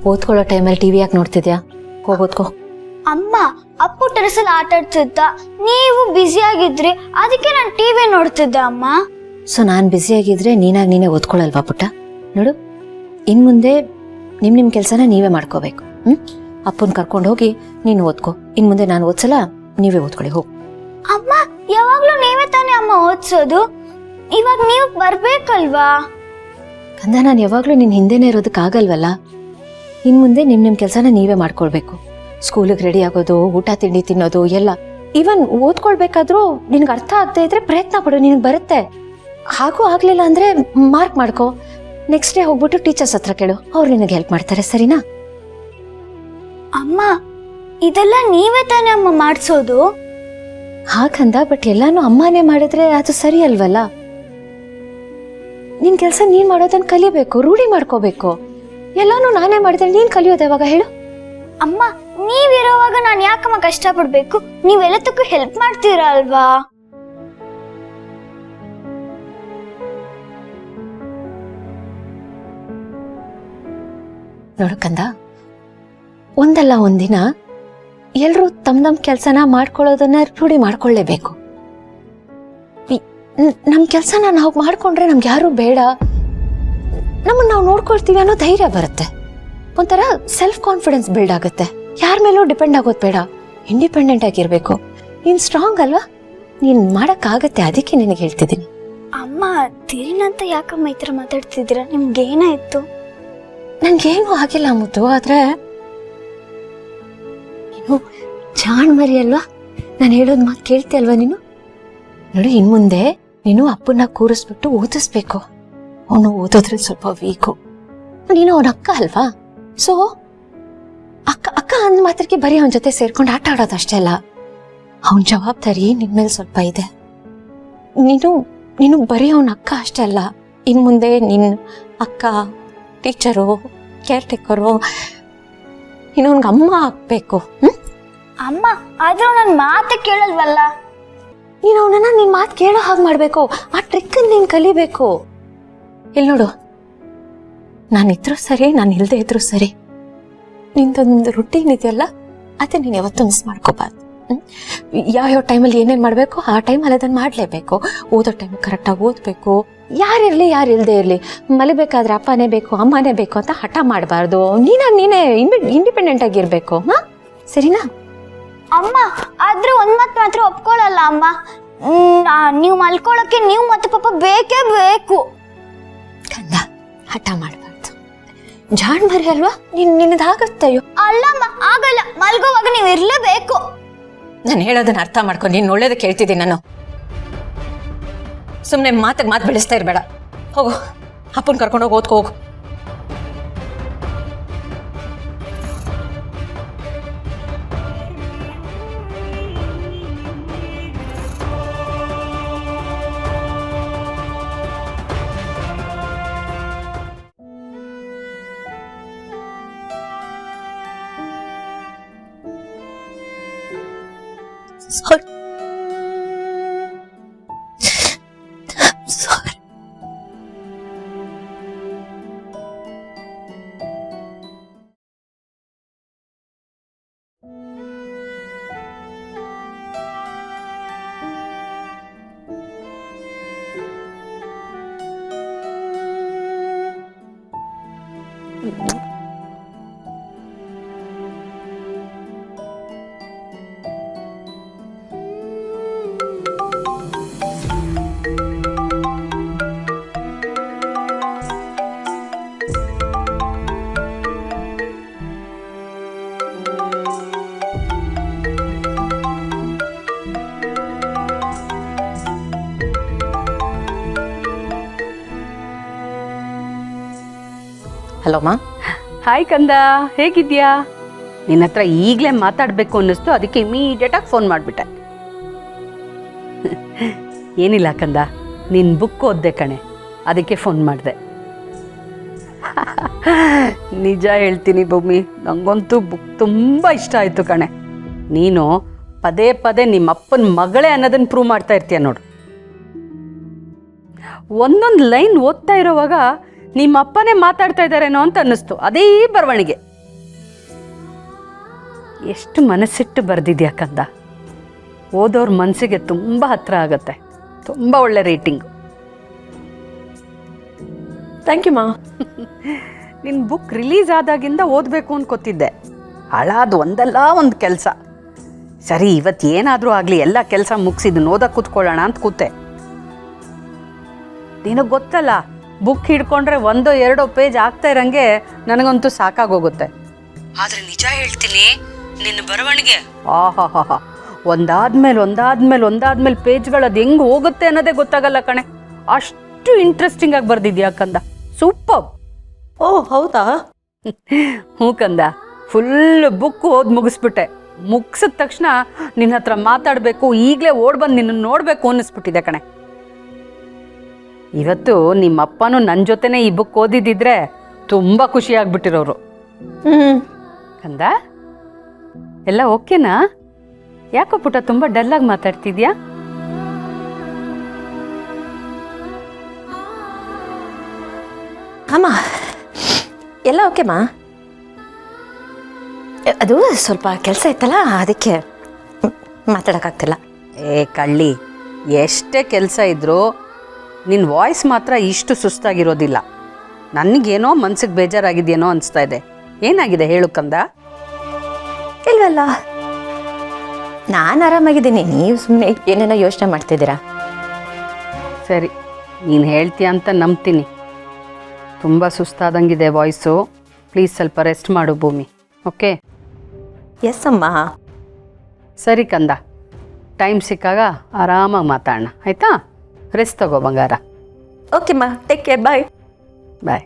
ಓದ್ಕೊಳ್ಳೋ ಟೈಮಲ್ಲಿ ಟಿವಿ ಯಾಕೆ ನೋಡ್ತಿದ್ಯಾ? ಹೋಗೋದ್ಕೋ. ಅಮ್ಮ, ಅಪ್ಪು ಟೆರೆಸಲ್ಲಿ ಆಟ ಆಡ್ತಿದ್ದ, ನೀವು ಬ್ಯುಸಿ ಆಗಿದ್ರಿ, ಅದಕ್ಕೆ ನಾನು ಟಿವಿ ನೋಡ್ತಿದ್ದೆ ಅಮ್ಮ. ಸೊ ನಾನು ಬ್ಯುಸಿಯಾಗಿದ್ರೆ ನೀನೇ ಓದ್ಕೊಳ್ಳಲ್ವಾ ಪುಟ್ಟ? ನೋಡು, ಇನ್ನು ಮುಂದೆ ನಿಮ್ಮ ಕೆಲಸನ ನೀವೇ ಮಾಡ್ಕೋಬೇಕು. ಅಪ್ಪನ ಕರ್ಕೊಂಡು ಹೋಗಿ ನೀನು ಓದ್ಕೋ. ಇನ್ನು ಮುಂದೆ ನಾನು ಓದ್ಸಲ್ಲ, ನೀವೇ ಓದ್ಕೊಳ್ಳಿ. ಹೋಗು. ಅಮ್ಮ, ಯಾವಾಗ್ಲೂ ನೀವೇ ತಾನೇ ಅಮ್ಮ ಓದ್ಸೋದು, ಇವಾಗ ನೀವು ಬರ್ಬೇಕಲ್ವಾ? ಕಂದ, ನಾನು ಯಾವಾಗ್ಲೂ ನಿನ್ ಹಿಂದೆನೇ ಇರೋದಕ್ಕಾಗಲ್ವಲ್ಲ. ಇನ್ ಮುಂದೆ ನಿಮ್ ಕೆಲಸನ ನೀವೇ ಮಾಡ್ಕೊಳ್ಬೇಕು. ಸ್ಕೂಲಿಗೆ ರೆಡಿ ಆಗೋದು, ಊಟ ತಿಂಡಿ ತಿನ್ನೋದು ಎಲ್ಲ. ಈವನ್ ಓದ್ಕೊಳ್ಬೇಕಾದ್ರೂ ನಿನ್ಗೆ ಅರ್ಥ ಆಗದೆ ಇದ್ರೆ ಪ್ರಯತ್ನ ಪಡು, ನಿನಗೆ ಬರುತ್ತೆ. ಹಾಗೂ ಆಗ್ಲಿಲ್ಲ ಅಂದ್ರೆ ಮಾರ್ಕ್ ಮಾಡ್ಕೋ. ನೆಕ್ಸ್ಟ್ ಡೇ ಹೋಗ್ಬಿಟ್ಟು ಟೀಚರ್ಸ್ ಹತ್ರ ಕೇಳು, ಅವ್ರು ನಿನಗೆ ಹೆಲ್ಪ್ ಮಾಡ್ತಾರೆ. ಸರಿನಾ? ಅಮ್ಮ, ಇದೆಲ್ಲ ನೀವೇ ತಾನೇ ಅಮ್ಮ ಮಾಡ್ಸೋದು? ಹಾಗಂದ, ಬಟ್ ಎಲ್ಲಾನು ಅಮ್ಮನೇ ಮಾಡಿದ್ರೆ ಅದು ಸರಿ ಅಲ್ವಲ್ಲ. ನಿನ್ ಕೆಲಸ ನೀನ್ ಮಾಡೋದನ್ನ ಕಲಿಬೇಕು, ರೂಢಿ ಮಾಡ್ಕೋಬೇಕು. ಎಲ್ಲಾನು ನಾನೇ ಮಾಡಿದ್ರೆ ನೀನ್ ಕಲಿಯೋದು ಯಾವಾಗ ಹೇಳು? ಅಮ್ಮ, ನೀವಿರೋವಾಗ ನಾನು ಯಾಕಮ್ಮ ಕಷ್ಟಪಡ್ಬೇಕು? ನೀವೆಲ್ಲದಕ್ಕೂ ಹೆಲ್ಪ್ ಮಾಡ್ತೀರಾ ಅಲ್ವಾ? ನೋಡು ಕಂದ, ಒಂದಲ್ಲ ಒಂದಿನ ಎಲ್ರೂ ತಮ್ಮ ಕೆಲಸನ ಮಾಡ್ಕೊಳ್ಳೋದನ್ನ ರೂಢಿ ಮಾಡ್ಕೊಳ್ಳೇಬೇಕು. ನಮ್ ಕೆಲ್ಸನ ನಾವು ಮಾಡ್ಕೊಂಡ್ರೆ ನಮ್ಗೆ ಯಾರು ಬೇಡ, ನಮ್ಮನ್ನ ನಾವು ನೋಡ್ಕೊಳ್ತೀವಿ ಅನ್ನೋ ಧೈರ್ಯ ಬರುತ್ತೆ. ಒಂಥರ ಸೆಲ್ಫ್ ಕಾನ್ಫಿಡೆನ್ಸ್ ಬಿಲ್ಡ್ ಆಗುತ್ತೆ. ಯಾರ ಮೇಲೂ ಡಿಪೆಂಡ್ ಆಗೋದು ಬೇಡ, ಇಂಡಿಪೆಂಡೆಂಟ್ ಆಗಿರ್ಬೇಕು. ನೀನ್ ಸ್ಟ್ರಾಂಗ್ ಅಲ್ವಾ, ನೀನ್ ಮಾಡಕ್ಕಾಗತ್ತೆ. ಅದಕ್ಕೆ ನಿನಗೆ ಹೇಳ್ತಿದ್ದೀನಿ. ಅಮ್ಮ, ತೀರಿನಂತ ಯಾಕಮ್ಮ ಈ ತರ ಮಾತಾಡ್ತಿದ್ದೀರಾ? ನಿಮ್ಗೇನಾಯ್ತು? ನನ್ಗೇನು ಆಗಿಲ್ಲ ಮುದ್ದು, ಆದ್ರೆ ನೀನು ಜಾಣ್ ಮರಿ ಅಲ್ವಾ, ನಾನು ಹೇಳೋದ್ ಮಾತು ಕೇಳ್ತಿ ಅಲ್ವಾ ನೀನು? ನೋಡು, ಇನ್ ಮುಂದೆ ನೀನು ಅಪ್ಪನ್ನ ಕೂರಿಸ್ಬಿಟ್ಟು ಓದಿಸ್ಬೇಕು. ಅವನು ಓದೋದ್ರಲ್ಲಿ ಸ್ವಲ್ಪ ವೀಕು. ನೀನು ಅವನ ಅಕ್ಕ ಅಲ್ವಾ, ಸೊ ಅಕ್ಕ ಅಂದ ಮಾತ್ರಕ್ಕೆ ಬರೀ ಅವನ ಜೊತೆ ಸೇರ್ಕೊಂಡು ಆಟ ಆಡೋದಷ್ಟೇ ಅಲ್ಲ, ಅವನ ಜವಾಬ್ದಾರಿ ನಿನ್ ಮೇಲೆ ಸ್ವಲ್ಪ ಇದೆ. ನೀನು ಬರೀ ಅವನ ಅಕ್ಕ ಅಷ್ಟೇ ಅಲ್ಲ, ಇನ್ ಮುಂದೆ ನಿನ್ ಅಕ್ಕ, ಟೀಚರು, ಕೇರ್ ಟೇಕರು, ನೀನು ಅವನ್ಗೆ ಅಮ್ಮ ಆಗ್ಬೇಕು. ಅಮ್ಮ, ಆದ್ರೂ ನನ್ನ ಮಾತೆ ಕೇಳಲ್ವಲ್ಲ. ನೀನು ಅವನನ್ನ ನಿನ್ ಮಾತು ಕೇಳೋ ಹಾಗೆ ಮಾಡ್ಬೇಕು. ಆ ಟ್ರಿಕ್ ನೀನ್ ಕಲಿಬೇಕು. ಇಲ್ಲಿ ನೋಡು, ನಾನಿದ್ರು ಸರಿ, ನಾನು ಇಲ್ದೇ ಇದ್ರು ಸರಿ, ನಿಂದೊಂದು ರುಟೀನ್ ಇದೆಯಲ್ಲ, ಅದೇ ನೀನು ಯಾವತ್ತೂ ಮಿಸ್ ಮಾಡ್ಕೋಬಾರ್ದು. ಯಾವ್ಯಾವ ಟೈಮಲ್ಲಿ ಏನೇನು ಮಾಡಬೇಕು ಆ ಟೈಮಲ್ಲಿ ಅದನ್ನು ಮಾಡಲೇಬೇಕು. ಓದೋ ಟೈಮ್ ಕರೆಕ್ಟಾಗಿ ಓದಬೇಕು. ಯಾರಿರಲಿ ಯಾರು ಇಲ್ಲದೆ ಇರಲಿ, ಮಲಗಬೇಕಾದ್ರೆ ಅಪ್ಪನೇ ಬೇಕು ಅಮ್ಮನೇ ಬೇಕು ಅಂತ ಹಠ ಮಾಡಬಾರ್ದು. ನೀನೇ ಇಂಡಿಪೆಂಡೆಂಟ್ ಆಗಿರ್ಬೇಕು. ಸರಿನಾ? ಅಮ್ಮ, ಆದ್ರೆ ಒಂದ್ ಮಾತ್ರ ಒಪ್ಕೊಳ್ಳಲ್ಲ ಅಮ್ಮ. ನೀವು ಮಲ್ಕೊಳ್ಳೋಕೆ ನೀವು ಮತ್ತೆ ಪಾಪ ಬೇಕೇ ಬೇಕು. ಕಂದ, ಹಠ ಮಾಡಬಾರ್ದು. ಜಾಣ್ ಮರಿ ಅಲ್ವಾ, ನಿನ್ನದಾಗತ್ತಯ್ಯೋ. ಅಲ್ಲಮ್ಮ, ಆಗಲ್ಲ. ಮಲ್ಗೋವಾಗ ನೀವು ಇರ್ಲೇಬೇಕು. ನಾನು ಹೇಳೋದನ್ನ ಅರ್ಥ ಮಾಡ್ಕೊಂಡು ನೀನು ಒಳ್ಳೇದಕ್ಕೆ ಹೇಳ್ತಿದ್ದೀನಿ. ನಾನು ಸುಮ್ಮನೆ ಮಾತು ಬೆಳೆಸ್ತಾ ಇರಬೇಡ. ಹೋಗು, ಅಪ್ಪನ ಕರ್ಕೊಂಡೋಗಿ ಓದ್ಕೋ ಹೋಗು. Sorry. Sorry. ಹಲೋ ಮಾ. ಹಾಯ್ ಕಂದ, ಹೇಗಿದ್ಯಾ? ನಿನ್ನ ಹತ್ರ ಈಗಲೇ ಮಾತಾಡಬೇಕು ಅನ್ನಿಸ್ತು, ಅದಕ್ಕೆ ಇಮಿಡಿಯೇಟಾಗಿ ಫೋನ್ ಮಾಡಿಬಿಟ್ಟೆ. ಏನಿಲ್ಲ ಕಂದ, ನಿನ್ನ ಬುಕ್ ಓದ್ದೆ ಕಣೆ, ಅದಕ್ಕೆ ಫೋನ್ ಮಾಡಿದೆ. ನಿಜ ಹೇಳ್ತೀನಿ ಭೂಮಿ, ನನಗಂತೂ ಬುಕ್ ತುಂಬ ಇಷ್ಟ ಆಯಿತು ಕಣೆ. ನೀನು ಪದೇ ಪದೇ ನಿಮ್ಮ ಅಪ್ಪನ ಮಗಳೇ ಅನ್ನೋದನ್ನು ಪ್ರೂವ್ ಮಾಡ್ತಾ ಇರ್ತೀಯ ನೋಡು. ಒಂದೊಂದು ಲೈನ್ ಓದ್ತಾ ಇರೋವಾಗ ನಿಮ್ಮ ಅಪ್ಪನೇ ಮಾತಾಡ್ತಾ ಇದ್ದಾರೇನೋ ಅಂತ ಅನ್ನಿಸ್ತು. ಅದೇ ಬರವಣಿಗೆ. ಎಷ್ಟು ಮನಸ್ಸಿಟ್ಟು ಬರೆದಿದ್ಯಾ ಕಂದ. ಓದೋರ ಮನಸ್ಸಿಗೆ ತುಂಬ ಹತ್ರ ಆಗತ್ತೆ. ತುಂಬ ಒಳ್ಳೆ ರೇಟಿಂಗ್. ಥ್ಯಾಂಕ್ ಯು ಮಾ. ನಿನ್ನ ಬುಕ್ ರಿಲೀಸ್ ಆದಾಗಿಂದ ಓದಬೇಕು ಅನ್ಕೋತಿದ್ದೆ. ಹಾಳಾದ ಒಂದಲ್ಲ ಒಂದು ಕೆಲಸ. ಸರಿ, ಇವತ್ತು ಏನಾದರೂ ಆಗಲಿ ಎಲ್ಲ ಕೆಲಸ ಮುಗಿಸಿದ್ದು ಓದಕ್ಕೆ ಕೂತ್ಕೊಳ್ಳೋಣ ಅಂತ ಕೂತೆ. ನಿನಗೆ ಗೊತ್ತಲ್ಲ, ಬುಕ್ ಹಿಡ್ಕೊಂಡ್ರೆ 1-2 ಪೇಜ್ ಆಗ್ತಾ ಇರಂಗೆ ನನಗಂತೂ ಸಾಕಾಗೋಗುತ್ತೆ. ಆದರೆ ನಿಜ ಹೇಳ್ತೀನಿ, ನಿನ್ನ ಬರವಣಿಗೆ ಆಹಾ ಒಂದಾದ್ಮೇಲೆ ಪೇಜ್ಗಳು ಅದು ಹೆಂಗೆ ಹೋಗುತ್ತೆ ಅನ್ನೋದೇ ಗೊತ್ತಾಗಲ್ಲ ಕಣೆ. ಅಷ್ಟು ಇಂಟ್ರೆಸ್ಟಿಂಗ್ ಆಗಿ ಬರ್ದಿದ್ಯಾ ಕಂದ. ಸೂಪರ್. ಓ ಹೌದಾ? ಹ್ಞೂ ಕಂದ, ಫುಲ್ ಬುಕ್ ಓದಿ ಮುಗಿಸ್ಬಿಟ್ಟೆ. ಮುಗಿಸಿದ ತಕ್ಷಣ ನಿನ್ನ ಹತ್ರ ಮಾತಾಡಬೇಕು, ಈಗಲೇ ಓಡ್ಬಂದು ನಿನ್ನನ್ನು ನೋಡಬೇಕು ಅನ್ನಿಸ್ಬಿಟ್ಟಿದೆ ಕಣೆ. ಇವತ್ತು ನಿಮ್ಮಪ್ಪನೂ ನನ್ನ ಜೊತೆನೇ ಈ ಬುಕ್ ಓದಿದ್ದಿದ್ರೆ ತುಂಬ ಖುಷಿಯಾಗ್ಬಿಟ್ಟಿರೋರು. ಕಂದ, ಎಲ್ಲ ಓಕೆನಾ? ಯಾಕೋ ಪುಟ ತುಂಬ ಡಲ್ಲಾಗಿ ಮಾತಾಡ್ತಿದ್ಯಾ? ಅಮ್ಮ ಎಲ್ಲ ಓಕೆಮ್ಮ. ಅದು ಸ್ವಲ್ಪ ಕೆಲಸ ಇತ್ತಲ್ಲ, ಅದಕ್ಕೆ ಮಾತಾಡೋಕ್ಕಾಗ್ತಿಲ್ಲ. ಏ ಕಳ್ಳಿ, ಎಷ್ಟೇ ಕೆಲಸ ಇದ್ರೂ ನಿನ್ನ ವಾಯ್ಸ್ ಮಾತ್ರ ಇಷ್ಟು ಸುಸ್ತಾಗಿರೋದಿಲ್ಲ. ನನಗೇನೋ ಮನ್ಸಿಗೆ ಬೇಜಾರಾಗಿದೆಯೇನೋ ಅನಿಸ್ತಾ ಇದೆ. ಏನಾಗಿದೆ ಹೇಳು ಕಂದ? ಇಲ್ವಲ್ಲ, ನಾನು ಆರಾಮಾಗಿದ್ದೀನಿ. ನೀವು ಸುಮ್ಮನೆ ಏನೇನೋ ಯೋಚನೆ ಮಾಡ್ತಿದ್ದೀರಾ. ಸರಿ, ನೀನು ಹೇಳ್ತೀಯ ಅಂತ ನಂಬ್ತೀನಿ. ತುಂಬ ಸುಸ್ತಾದಂಗಿದೆ ವಾಯ್ಸು. ಪ್ಲೀಸ್ ಸ್ವಲ್ಪ ರೆಸ್ಟ್ ಮಾಡು ಭೂಮಿ. ಓಕೆ? ಎಸ್ ಅಮ್ಮ. ಸರಿ ಕಂದ, ಟೈಮ್ ಸಿಕ್ಕಾಗ ಆರಾಮಾಗಿ ಮಾತಾಡೋಣ, ಆಯಿತಾ? ರೆಸ್ಟ್ ತಗೋ ಬಂಗಾರ. ಓಕೆಮ್ಮ, ಟೇಕ್ ಕೇರ್. ಬಾಯ್. ಬಾಯ್.